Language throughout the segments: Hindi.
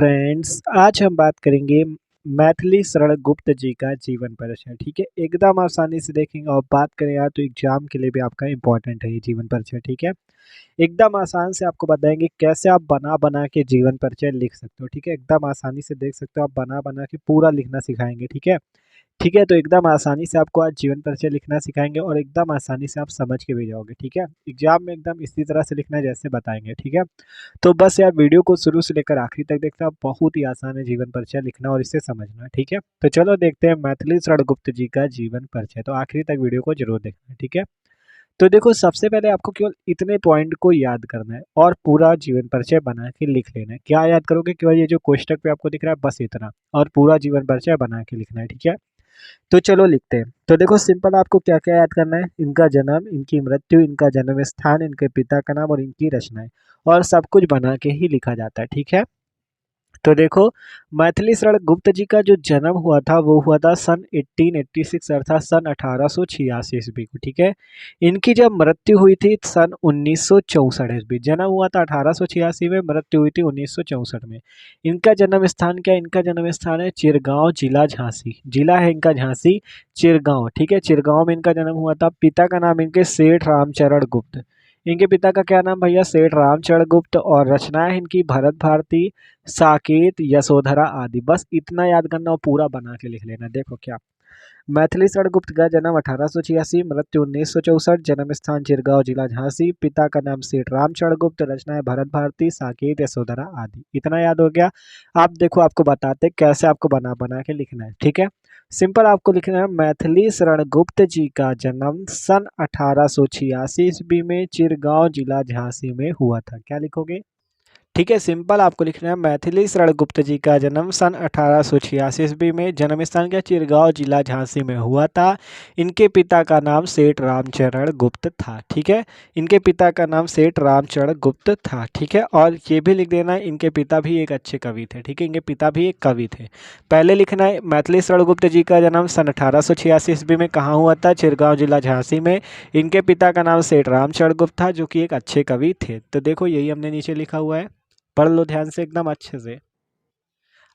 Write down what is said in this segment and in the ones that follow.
फ्रेंड्स, आज हम बात करेंगे मैथिली शरण गुप्त जी का जीवन परिचय। ठीक है, एकदम आसानी से देखेंगे और बात करें यार तो एग्जाम के लिए भी आपका इम्पोर्टेंट है ये जीवन परिचय। ठीक है, एकदम आसान से आपको बताएंगे कैसे आप बना बना के जीवन परिचय लिख सकते हो। ठीक है, एकदम आसानी से देख सकते हो, आप बना बना के पूरा लिखना सिखाएंगे। ठीक है, ठीक है, तो एकदम आसानी से आपको आज जीवन परिचय लिखना सिखाएंगे और एकदम आसानी से आप समझ के भी जाओगे। ठीक है, एग्जाम में एकदम इसी तरह से लिखना है जैसे बताएंगे। ठीक है, तो बस यार वीडियो को शुरू से लेकर आखिरी तक देखना, बहुत ही आसान है जीवन परिचय लिखना और इसे समझना। ठीक है, तो चलो देखते हैं मैथिली शरण गुप्त जी का जीवन परिचय। तो आखिरी तक वीडियो को जरूर देखना। ठीक है, तो देखो सबसे पहले आपको केवल इतने पॉइंट को याद करना है और पूरा जीवन परिचय बना के लिख लेना है। क्या याद करोगे? केवल ये जो कोष्टक पे आपको दिख रहा है बस इतना, और पूरा जीवन परिचय बना के लिखना है। ठीक है, तो चलो लिखते हैं। तो देखो सिंपल आपको क्या क्या याद करना है: इनका जन्म, इनकी मृत्यु, इनका जन्म स्थान, इनके पिता का नाम और इनकी रचनाएं, और सब कुछ बना के ही लिखा जाता है। ठीक है, तो देखो मैथिली शरण गुप्त जी का जो जन्म हुआ था वो हुआ था सन 1886 अर्थात सन 1886 ईस्वी को। ठीक है, इनकी जब मृत्यु हुई थी सन 1964 ईस्वी। जन्म हुआ था 1886 में, मृत्यु हुई थी 1964 में। इनका जन्म स्थान क्या है? इनका जन्म स्थान है चिरगांव, जिला झांसी। जिला है इनका झांसी, चिरगांव। ठीक है, चिरगांव में इनका जन्म हुआ था। पिता का नाम इनके सेठ रामचरण गुप्त। इनके पिता का क्या नाम भैया? सेठ रामचरण गुप्त। और रचनाएं इनकी भरत भारती, साकेत, यशोधरा आदि। बस इतना याद करना और पूरा बना के लिख लेना। देखो क्या, मैथिली शरण गुप्त का जन्म 1886, मृत्यु 1964, जन्म स्थान चिरगांव, जिला झांसी, पिता का नाम सेठ रामचरण गुप्त, रचनाएं भरत भारती, साकेत, यशोधरा आदि। इतना याद हो गया। आप देखो आपको बताते कैसे आपको बना बना के लिखना है। ठीक है, सिंपल आपको लिखना है मैथिली शरण गुप्त जी का जन्म सन 1886 ईस्वी में चिरगांव, जिला झांसी में हुआ था। क्या लिखोगे? ठीक है, सिंपल आपको लिखना है मैथिली शरण गुप्त जी का जन्म सन 1886 ईस्वी में, जन्म स्थान क्या? चिरगांव, जिला झांसी में हुआ था। इनके पिता का नाम सेठ रामचरण गुप्त था। ठीक है, इनके पिता का नाम सेठ रामचरण गुप्त था। ठीक है, और ये भी लिख देना है इनके पिता भी एक अच्छे कवि थे। ठीक है, इनके पिता भी एक कवि थे। पहले लिखना है मैथिली शरण गुप्त जी का जन्म सन 1886 ईस्वी में कहाँ हुआ था? चिरगांव, जिला झांसी में। इनके पिता का नाम सेठ रामचरण गुप्त था जो कि एक अच्छे कवि थे। तो देखो यही हमने नीचे लिखा हुआ है, पढ़ लो ध्यान से एकदम अच्छे से।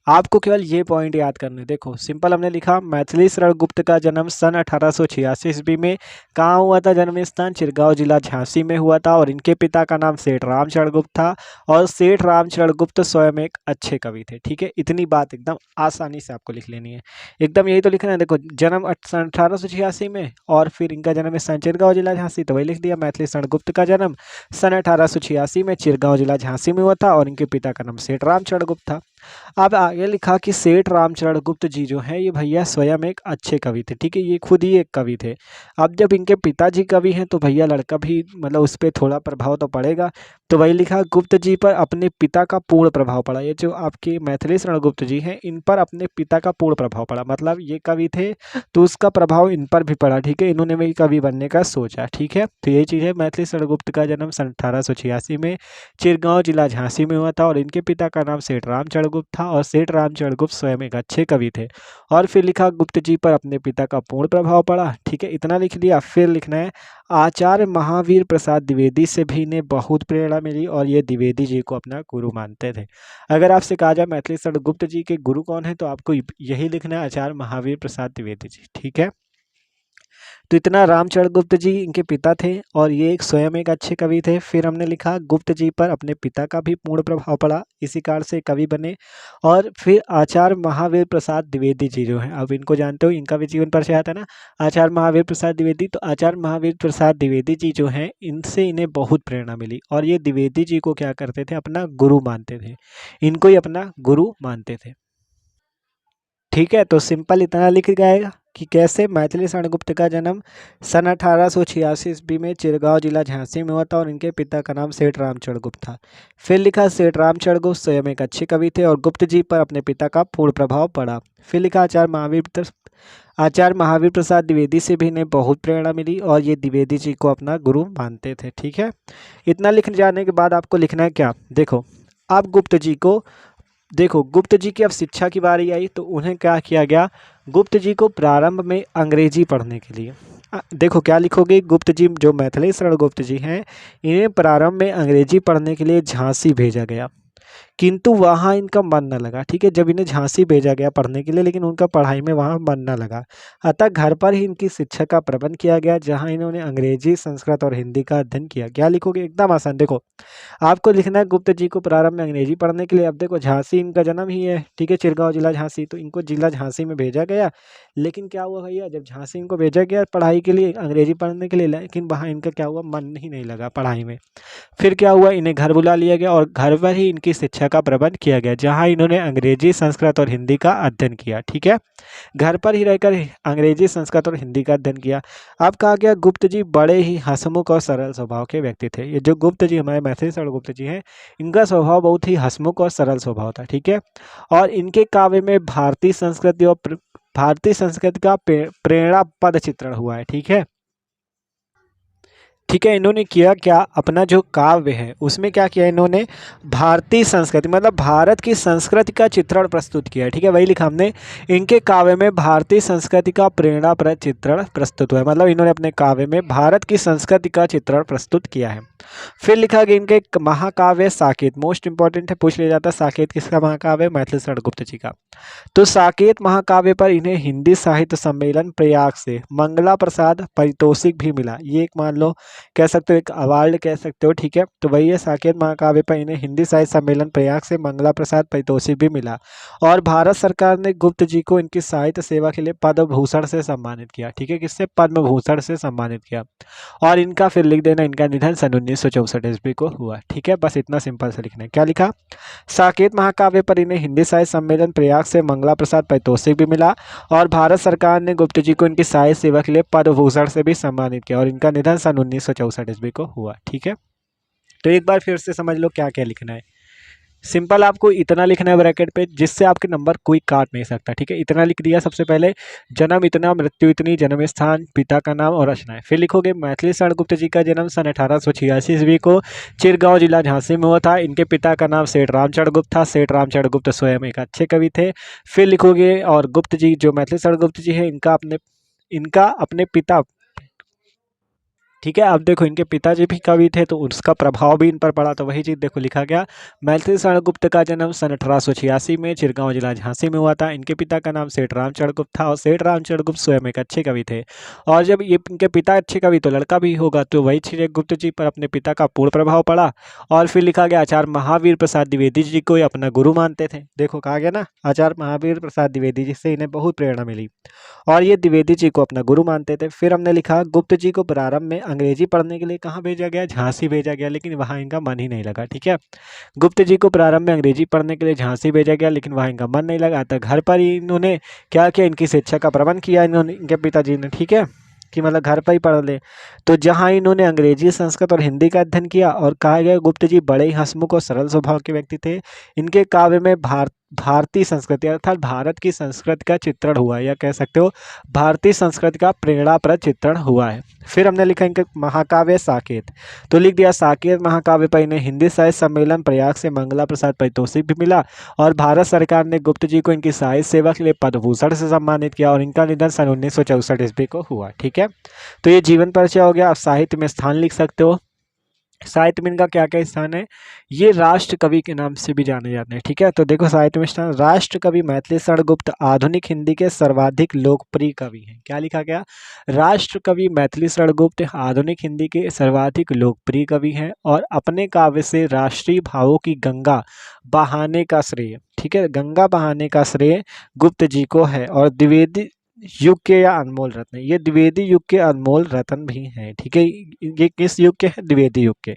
आपको केवल ये पॉइंट याद करने। देखो सिंपल हमने लिखा मैथिली शरण गुप्त का जन्म सन 1886 ईस्वी में कहाँ हुआ था? जन्म स्थान चिरगांव, जिला झांसी में हुआ था। और इनके पिता का नाम सेठ रामचरण गुप्त था, और सेठ रामचरण गुप्त स्वयं एक अच्छे कवि थे। ठीक है, इतनी बात एकदम आसानी से आपको लिख लेनी है। एकदम यही तो लिखना है। देखो जन्म सन 1886 में, और फिर इनका जन्म स्थान चिरगांव, जिला झांसी, तो वही लिख दिया मैथिली शरण गुप्त का जन्म सन 1886 में चिरगांव, जिला झांसी में हुआ था, और इनके पिता का नाम सेठ रामचरण गुप्त था। अब आगे लिखा कि सेठ रामचरण गुप्त जी जो है ये भैया स्वयं एक अच्छे कवि थे। ठीक है, ये खुद ही एक कवि थे। अब जब इनके पिताजी कवि हैं तो भैया लड़का भी मतलब उस पर थोड़ा प्रभाव तो पड़ेगा। तो वही लिखा गुप्त जी पर अपने पिता का पूर्ण प्रभाव पड़ा। ये जो आपके मैथिली शरण गुप्त जी हैं इन पर अपने पिता का पूर्ण प्रभाव पड़ा, मतलब ये कवि थे तो उसका प्रभाव इन पर भी पड़ा। ठीक है, इन्होंने भी कवि बनने का सोचा। ठीक है, तो यही चीज़ है। मैथिली शरण गुप्त का जन्म सन 1886 में चिरगांव, जिला झांसी में हुआ था, और इनके पिता का नाम सेठ रामचरण गुप्त था, और सेठ रामचरण गुप्त स्वयं एक अच्छे कवि थे। और फिर लिखा गुप्त जी पर अपने पिता का पूर्ण प्रभाव पड़ा। ठीक है, इतना लिख दिया। फिर लिखना है आचार्य महावीर प्रसाद द्विवेदी से भी इन्हें बहुत प्रेरणा मिली, और ये द्विवेदी जी को अपना गुरु मानते थे। अगर आपसे कहा जाए मैथिली शरण गुप्त जी के गुरु कौन है तो आपको यही लिखना है, आचार्य महावीर प्रसाद द्विवेदी जी। ठीक है, तो इतना रामचरण गुप्त जी इनके पिता थे, और ये एक स्वयं एक अच्छे कवि थे। फिर हमने लिखा गुप्त जी पर अपने पिता का भी पूर्ण प्रभाव पड़ा, इसी कारण से कवि बने। और फिर आचार्य महावीर प्रसाद द्विवेदी जी जो हैं, अब इनको जानते हो, इनका भी जीवन परिचय आता है ना, आचार्य महावीर प्रसाद द्विवेदी। तो आचार्य महावीर प्रसाद द्विवेदी जी जो हैं इनसे इन्हें बहुत प्रेरणा मिली, और ये द्विवेदी जी को क्या करते थे? अपना गुरु मानते थे, इनको ही अपना गुरु मानते थे। ठीक है, तो सिंपल इतना लिख जाएगा कि कैसे मैथिली शरण गुप्त का जन्म सन 1886 ईस्वी में चिरगांव, जिला झांसी में हुआ था, और इनके पिता का नाम सेठ रामचरण गुप्त था। फिर लिखा सेठ रामचरण गुप्त स्वयं एक अच्छे कवि थे, और गुप्त जी पर अपने पिता का पूर्ण प्रभाव पड़ा। फिर लिखा आचार्य महावीर प्रसाद द्विवेदी से भी इन्हें बहुत प्रेरणा मिली, और ये द्विवेदी जी को अपना गुरु मानते थे। ठीक है, इतना लिख जाने के बाद आपको लिखना है क्या? देखो अब गुप्त जी को, देखो गुप्त जी की अब शिक्षा की बारी आई तो उन्हें क्या किया गया? गुप्त जी को प्रारंभ में अंग्रेजी पढ़ने के लिए, देखो क्या लिखोगे? गुप्त जी जो मैथिली शरण गुप्त जी हैं इन्हें प्रारंभ में अंग्रेजी पढ़ने के लिए झांसी भेजा गया। किंतु वहाँ इनका मन न लगा, ठीक है। जब इन्हें झांसी भेजा गया पढ़ने के लिए, लेकिन उनका पढ़ाई में वहाँ मन न लगा। अतः घर पर ही इनकी शिक्षा का प्रबंध किया गया, जहाँ इन्होंने अंग्रेजी, संस्कृत और हिंदी का अध्ययन किया। क्या लिखोगे? एकदम आसान। देखो, आपको लिखना है गुप्त जी को प्रारंभ में अंग्रेजी पढ़ने के लिए। अब देखो, झांसी इनका जन्म ही है, ठीक है, चिरगांव जिला झांसी, तो इनको जिला झांसी में भेजा गया। लेकिन क्या हुआ भैया, जब झांसी इनको भेजा गया पढ़ाई के लिए, अंग्रेजी पढ़ने के लिए, लेकिन वहाँ इनका क्या हुआ, मन ही नहीं लगा पढ़ाई में। फिर क्या हुआ, इन्हें घर बुला लिया गया और घर पर ही इनकी शिक्षा का प्रबंध किया गया, जहाँ इन्होंने अंग्रेजी, संस्कृत और हिंदी का अध्ययन किया, ठीक है। घर पर ही रहकर अंग्रेजी, संस्कृत और हिंदी का अध्ययन किया। अब कहा गया गुप्त जी बड़े ही हंसमुख और सरल स्वभाव के व्यक्ति थे। ये जो गुप्त जी, हमारे मैथिली शरण गुप्त जी हैं, इनका स्वभाव बहुत ही हंसमुख और सरल स्वभाव था, ठीक है। और इनके काव्य में भारतीय संस्कृति और भारतीय संस्कृति का प्रेरणा पद चित्रण हुआ है, ठीक है। ठीक है, इन्होंने किया क्या, अपना जो काव्य है उसमें क्या किया इन्होंने, भारतीय संस्कृति मतलब भारत की संस्कृति का चित्रण प्रस्तुत किया है, ठीक है। वही लिखा हमने, इनके काव्य में भारतीय संस्कृति का प्रेरणाप्रद चित्रण प्रस्तुत हुआ है, मतलब इन्होंने अपने काव्य में भारत की संस्कृति का चित्रण प्रस्तुत किया है। फिर लिखा गया इनके महाकाव्य साकेत, मोस्ट इंपॉर्टेंट है, पूछ लिया जाता है साकेत किसका महाकाव्य, मैथिली शरण गुप्त जी का। तो साकेत महाकाव्य पर इन्हें हिंदी साहित्य सम्मेलन प्रयाग से मंगला प्रसाद पारितोषिक भी मिला। ये एक मान लो कह सकते हो, एक अवार्ड कह सकते हो, ठीक है। तो वही है, साकेत महाकाव्य पर इन्हें हिंदी साहित्य सम्मेलन प्रयाग से मंगला प्रसाद पारितोषिक भी मिला। और भारत सरकार ने गुप्त जी को इनकी साहित्य सेवा के लिए पद्म भूषण से सम्मानित किया, ठीक है, किससे, पद्म भूषण से सम्मानित किया। और इनका फिर लिख देना, इनका निधन सन 1964 ईस्वी को हुआ, ठीक है। बस इतना सिंपल से लिखना है। क्या लिखा, साकेत महाकाव्य पर इन्हें हिंदी साहित्य सम्मेलन प्रयाग से मंगला प्रसाद पारितोषिक भी मिला। और भारत सरकार ने गुप्त जी को इनकी साहित्य सेवा के लिए पद्म भूषण से भी सम्मानित किया। और इनका निधन सन 1964 ईस्वी को हुआ, ठीक है। तो एक बार फिर से समझ लो क्या क्या लिखना है। सिंपल आपको इतना लिखना है ब्रैकेट पे, जिससे आपके नंबर कोई काट नहीं सकता, ठीक है। इतना लिख दिया सबसे पहले, जन्म इतना, मृत्यु इतनी, जन्म स्थान, पिता का नाम और रचनाएं। फिर लिखोगे मैथिली शरण गुप्त जी का जन्म सन 1886 ईस्वी को चिरगांव जिला झांसी में हुआ था। इनके पिता का नाम सेठ रामचरण गुप्त था। सेठ रामचरण गुप्त स्वयं एक अच्छे कवि थे। फिर लिखोगे, और गुप्त जी जो मैथिली शरण गुप्त जी है, इनका अपने पिता, ठीक है। अब देखो, इनके पिताजी भी कवि थे, तो उसका प्रभाव भी इन पर पड़ा, तो वही चीज़ देखो लिखा गया। मैथिली शरण गुप्त का जन्म सन 1886 में चिरगांव जिला झांसी में हुआ था। इनके पिता का नाम सेठ रामचरण गुप्त था और सेठ रामचरण गुप्त स्वयं एक अच्छे कवि थे। और जब ये इनके पिता अच्छे कवि, तो लड़का भी होगा, तो वही चीज़ गुप्त जी पर अपने पिता का पूर्ण प्रभाव पड़ा। और फिर लिखा गया, आचार्य महावीर प्रसाद द्विवेदी जी को ये अपना गुरु मानते थे। देखो कहा गया ना, आचार्य महावीर प्रसाद द्विवेदी जी से इन्हें बहुत प्रेरणा मिली और ये द्विवेदी जी को अपना गुरु मानते थे। फिर हमने लिखा, गुप्त जी को प्रारंभ में अंग्रेजी पढ़ने के लिए कहाँ भेजा गया, झांसी भेजा गया, लेकिन वहाँ इनका मन ही नहीं लगा, ठीक है। गुप्त जी को प्रारंभ में अंग्रेजी पढ़ने के लिए झांसी भेजा गया, लेकिन वहाँ इनका मन नहीं लगा। तो घर पर ही इन्होंने क्या किया, इनकी शिक्षा का प्रबंध किया इन्होंने, इनके पिताजी ने, ठीक है, कि मतलब घर पर ही पढ़ ले। तो जहाँ इन्होंने अंग्रेजी, संस्कृत और हिंदी का अध्ययन किया। और कहा गया गुप्त जी बड़े ही हंसमुख और सरल स्वभाव के व्यक्ति थे। इनके काव्य में भारतीय संस्कृति अर्थात भारत की संस्कृति का चित्रण हुआ है, या कह सकते हो भारतीय संस्कृति का प्रेरणाप्रद चित्रण हुआ है। फिर हमने लिखा इनके महाकाव्य साकेत, तो लिख दिया साकेत महाकाव्य पर इन्हें हिंदी साहित्य सम्मेलन प्रयाग से मंगला प्रसाद पारितोषिक भी मिला। और भारत सरकार ने गुप्त जी को इनकी साहित्य सेवा के लिए पद्म भूषण से सम्मानित किया। और इनका निधन सन 1964 ईस्वी को हुआ, ठीक है। तो ये जीवन परिचय हो गया। आप साहित्य में स्थान लिख सकते हो। साहित्य में इनका क्या क्या स्थान है, ये राष्ट्र कवि के नाम से भी जाने जाते हैं, ठीक है। तो देखो साहित्य में स्थान, राष्ट्र कवि मैथिली शरण गुप्त आधुनिक हिंदी के सर्वाधिक लोकप्रिय कवि हैं। क्या लिखा गया, राष्ट्र कवि मैथिली शरण गुप्त आधुनिक हिंदी के सर्वाधिक लोकप्रिय कवि हैं और अपने काव्य से राष्ट्रीय भावों की गंगा बहाने का श्रेय, ठीक है, गंगा बहाने का श्रेय गुप्त जी को है। और द्विवेदी युग के या अनमोल रत्न, ये द्विवेदी युग के अनमोल रत्न भी हैं, ठीक है। ये किस युग के हैं, द्विवेदी युग के।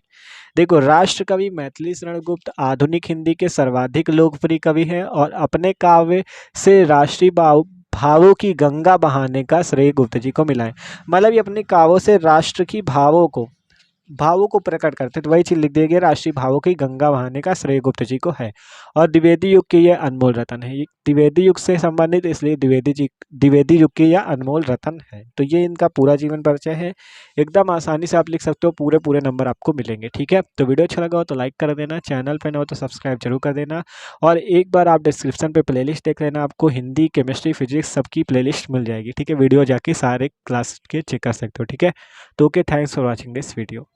देखो, राष्ट्र कवि मैथिली शरण गुप्त आधुनिक हिंदी के सर्वाधिक लोकप्रिय कवि हैं और अपने काव्य से राष्ट्रीय भावों की गंगा बहाने का श्रेय गुप्त जी को मिला है। मतलब ये अपने काव्यों से राष्ट्र की भावों को प्रकट करते, तो वही चीज लिख देंगे, राष्ट्रीय भावों की गंगा बहाने का श्रेय गुप्त जी को है। और द्विवेदी युग के ये अनमोल रत्न है, ये द्विवेदी युग से संबंधित, इसलिए द्विवेदी युग के यह अनमोल रत्न है। तो ये इनका पूरा जीवन परिचय है। एकदम आसानी से आप लिख सकते हो, पूरे पूरे नंबर आपको मिलेंगे, ठीक है। तो वीडियो अच्छा लगा हो तो लाइक कर देना, चैनल पर न हो तो सब्सक्राइब जरूर कर देना। और एक बार आप डिस्क्रिप्शन पे प्लेलिस्ट देख लेना, आपको हिंदी, केमिस्ट्री, फिजिक्स सबकी प्लेलिस्ट मिल जाएगी, ठीक है। वीडियो जाके सारे क्लास के चेक कर सकते हो, ठीक है। तो okay, thanks for watching this video.